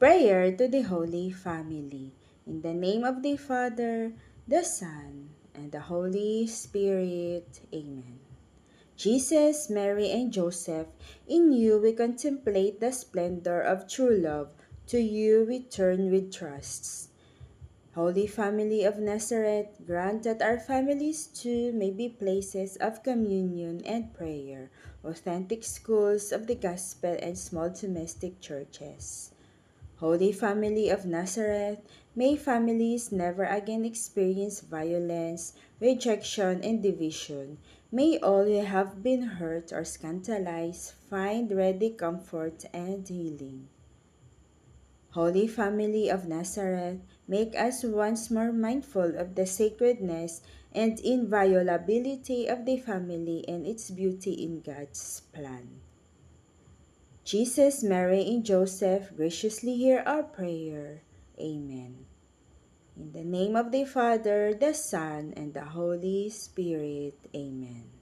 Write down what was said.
Prayer to the Holy Family. In the name of the Father, the Son, and the Holy Spirit. Amen. Jesus, Mary, and Joseph, in you we contemplate the splendor of true love. To you we turn with trusts. Holy Family of Nazareth, grant that our families too may be places of communion and prayer, authentic schools of the gospel and small domestic churches. Holy Family of Nazareth, may families never again experience violence, rejection, and division. May all who have been hurt or scandalized find ready comfort and healing. Holy Family of Nazareth, make us once more mindful of the sacredness and inviolability of the family and its beauty in God's plan. Jesus, Mary, and Joseph, graciously hear our prayer. Amen. In the name of the Father, the Son, and the Holy Spirit. Amen.